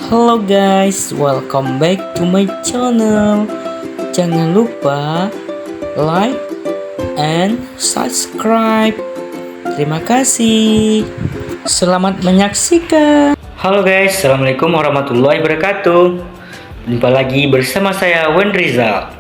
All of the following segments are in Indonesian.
Halo guys, welcome back to my channel. Jangan lupa like and subscribe. Terima kasih. Selamat menyaksikan. Halo guys, assalamualaikum warahmatullahi wabarakatuh. Jumpa lagi bersama saya Wen Rizal.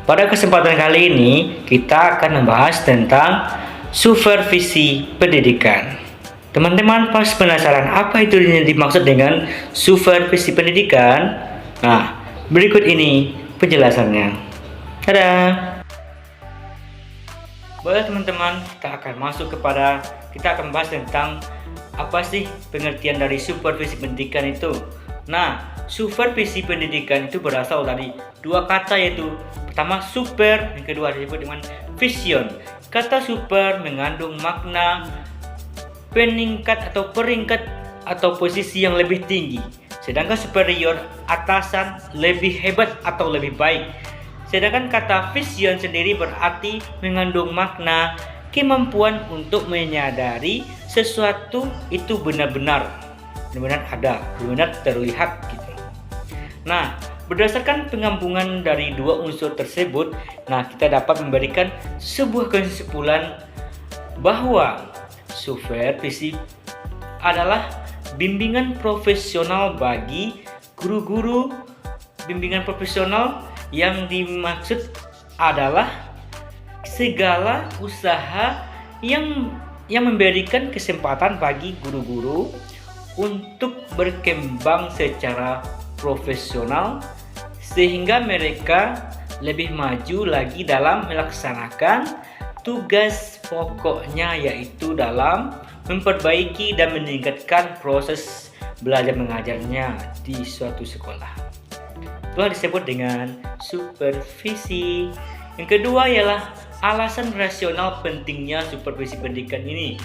Pada kesempatan kali ini kita akan membahas tentang supervisi pendidikan. Teman-teman pasti penasaran apa itu yang dimaksud dengan supervisi pendidikan? Nah, berikut ini penjelasannya. Dadah. Baik teman-teman, kita akan membahas tentang apa sih pengertian dari supervisi pendidikan itu. Nah, supervisi pendidikan itu berasal dari dua kata, yaitu pertama super, yang kedua disebut dengan vision. Kata super mengandung makna peningkat atau peringkat atau posisi yang lebih tinggi, sedangkan superior atasan, lebih hebat atau lebih baik. Sedangkan kata vision sendiri berarti mengandung makna kemampuan untuk menyadari sesuatu itu benar-benar ada, benar terlihat gitu. Nah, berdasarkan penggabungan dari dua unsur tersebut, kita dapat memberikan sebuah kesimpulan bahwa supervisi adalah bimbingan profesional bagi guru-guru. Bimbingan profesional yang dimaksud adalah segala usaha yang memberikan kesempatan bagi guru-guru untuk berkembang secara profesional sehingga mereka lebih maju lagi dalam melaksanakan tugas pokoknya, yaitu dalam memperbaiki dan meningkatkan proses belajar mengajarnya di suatu sekolah. Itulah disebut dengan supervisi. Yang kedua ialah alasan rasional pentingnya supervisi pendidikan ini.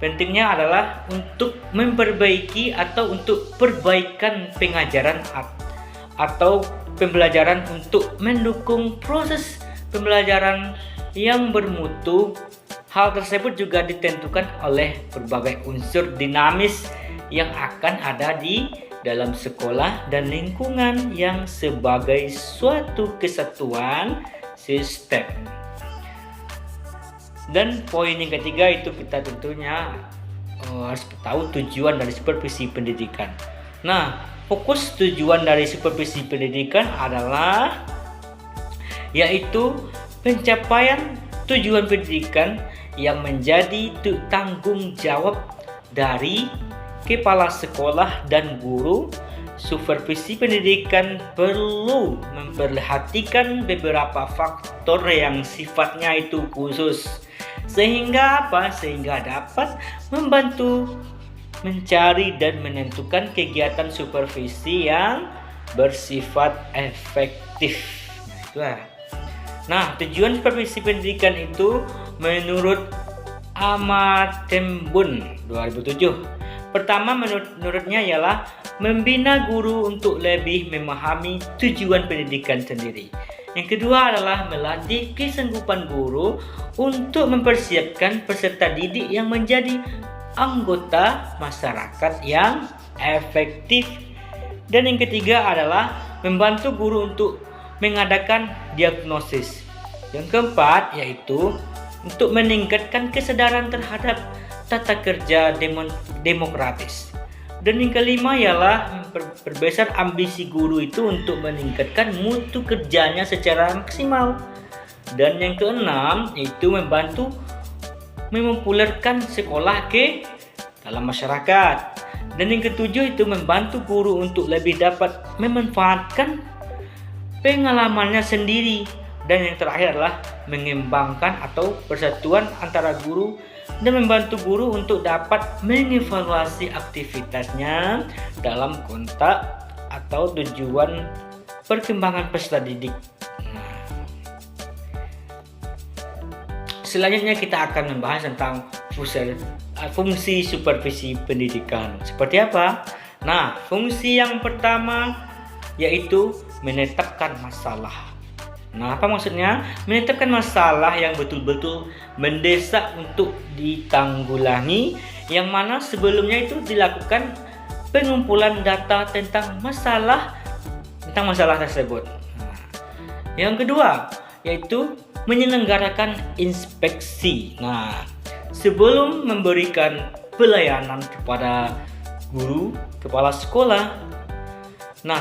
Pentingnya adalah untuk memperbaiki atau untuk perbaikan pengajaran atau pembelajaran, untuk mendukung proses pembelajaran yang bermutu. Hal tersebut juga ditentukan oleh berbagai unsur dinamis yang akan ada di dalam sekolah dan lingkungan yang sebagai suatu kesatuan sistem. Dan poin yang ketiga itu kita tentunya harus tahu tujuan dari supervisi pendidikan. Fokus tujuan dari supervisi pendidikan adalah yaitu pencapaian tujuan pendidikan yang menjadi tanggung jawab dari kepala sekolah dan guru. Supervisi pendidikan perlu memperhatikan beberapa faktor yang sifatnya itu khusus, sehingga dapat membantu mencari dan menentukan kegiatan supervisi yang bersifat efektif. Tujuan supervisi pendidikan itu menurut Amatembun 2007. Pertama, menurutnya ialah membina guru untuk lebih memahami tujuan pendidikan sendiri. Yang kedua adalah melatih kesanggupan guru untuk mempersiapkan peserta didik yang menjadi anggota masyarakat yang efektif. Dan yang ketiga adalah membantu guru untuk mengadakan diagnosis. Yang keempat yaitu untuk meningkatkan kesadaran terhadap tata kerja demokratis. Dan yang kelima ialah memperbesar ambisi guru itu untuk meningkatkan mutu kerjanya secara maksimal. Dan yang keenam yaitu membantu mempopulerkan sekolah ke dalam masyarakat. Dan yang ketujuh itu membantu guru untuk lebih dapat memanfaatkan pengalamannya sendiri. Dan yang terakhir adalah mengembangkan atau persatuan antara guru dan membantu guru untuk dapat mengevaluasi aktivitasnya dalam konteks atau tujuan perkembangan peserta didik. Selanjutnya kita akan membahas tentang fungsi supervisi pendidikan. Seperti apa? Fungsi yang pertama yaitu menetapkan masalah. Apa maksudnya? Menetapkan masalah yang betul-betul mendesak untuk ditanggulangi, yang mana sebelumnya itu dilakukan pengumpulan data tentang masalah tersebut. Yang kedua yaitu menyelenggarakan inspeksi. Nah, sebelum memberikan pelayanan kepada guru, kepala sekolah,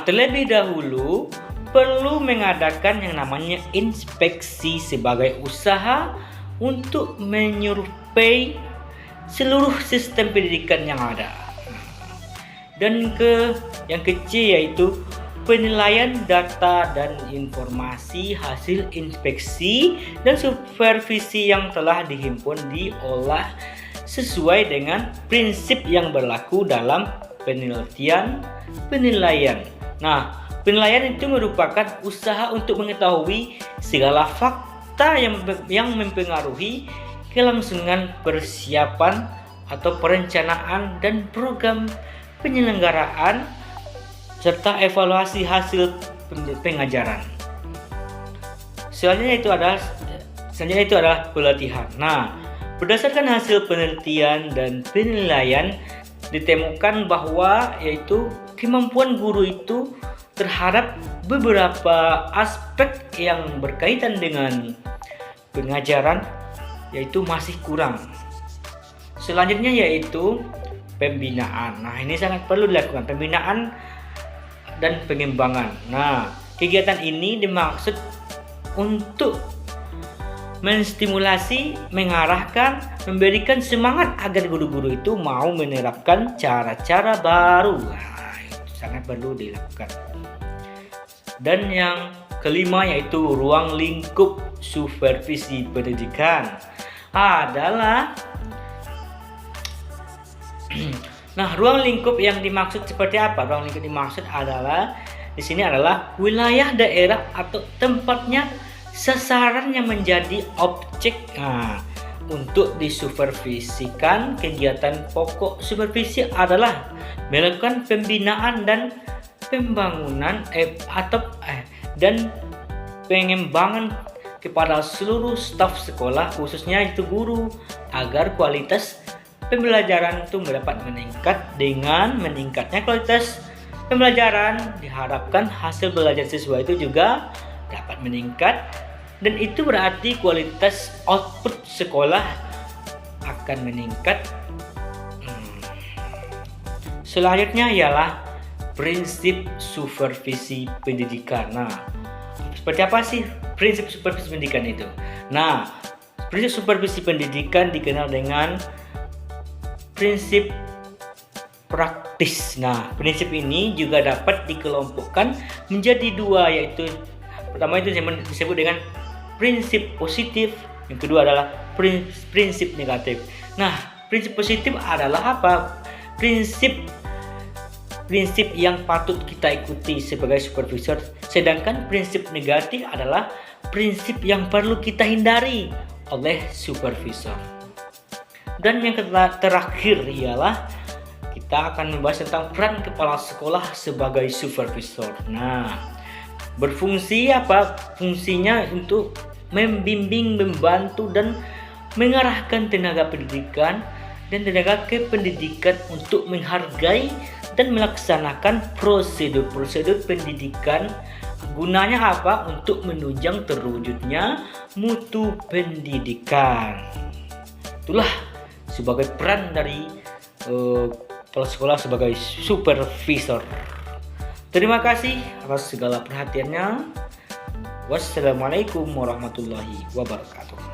terlebih dahulu perlu mengadakan yang namanya inspeksi sebagai usaha untuk menyurvei seluruh sistem pendidikan yang ada. Dan yang kecil yaitu penilaian data dan informasi hasil inspeksi dan supervisi yang telah dihimpun diolah sesuai dengan prinsip yang berlaku dalam penelitian penilaian. Penilaian itu merupakan usaha untuk mengetahui segala fakta yang mempengaruhi kelangsungan persiapan atau perencanaan dan program penyelenggaraan serta evaluasi hasil pengajaran. Selanjutnya itu adalah pelatihan. Berdasarkan hasil penelitian dan penilaian ditemukan bahwa yaitu kemampuan guru itu terhadap beberapa aspek yang berkaitan dengan pengajaran yaitu masih kurang. Selanjutnya yaitu pembinaan. Ini sangat perlu dilakukan, pembinaan dan pengembangan. Kegiatan ini dimaksud untuk menstimulasi, mengarahkan, memberikan semangat agar guru-guru itu mau menerapkan cara-cara baru. Itu sangat perlu dilakukan. Dan yang kelima yaitu ruang lingkup supervisi pendidikan adalah ruang lingkup yang dimaksud seperti apa? Ruang lingkup dimaksud adalah di sini adalah wilayah daerah atau tempatnya sasaran yang menjadi objek untuk disupervisikan. Kegiatan pokok supervisi adalah melakukan pembinaan dan pembangunan dan pengembangan kepada seluruh staf sekolah, khususnya itu guru, agar kualitas pembelajaran itu dapat meningkat. Dengan meningkatnya kualitas pembelajaran, diharapkan hasil belajar siswa itu juga dapat meningkat, dan itu berarti kualitas output sekolah akan meningkat. Selanjutnya ialah prinsip supervisi pendidikan. Seperti apa sih prinsip supervisi pendidikan itu? Prinsip supervisi pendidikan dikenal dengan prinsip praktis. Prinsip ini juga dapat dikelompokkan menjadi dua, yaitu pertama itu disebut dengan prinsip positif, yang kedua adalah prinsip negatif. Prinsip positif adalah apa? Prinsip yang patut kita ikuti sebagai supervisor, sedangkan prinsip negatif adalah prinsip yang perlu kita hindari oleh supervisor. Dan yang terakhir ialah kita akan membahas tentang peran kepala sekolah sebagai supervisor. Berfungsi apa? Fungsinya untuk membimbing, membantu dan mengarahkan tenaga pendidikan dan tenaga kependidikan untuk menghargai dan melaksanakan prosedur-prosedur pendidikan. Gunanya apa? Untuk menunjang terwujudnya mutu pendidikan. Itulah sebagai peran dari kepala sekolah sebagai supervisor. Terima kasih atas segala perhatiannya. Wassalamualaikum warahmatullahi wabarakatuh.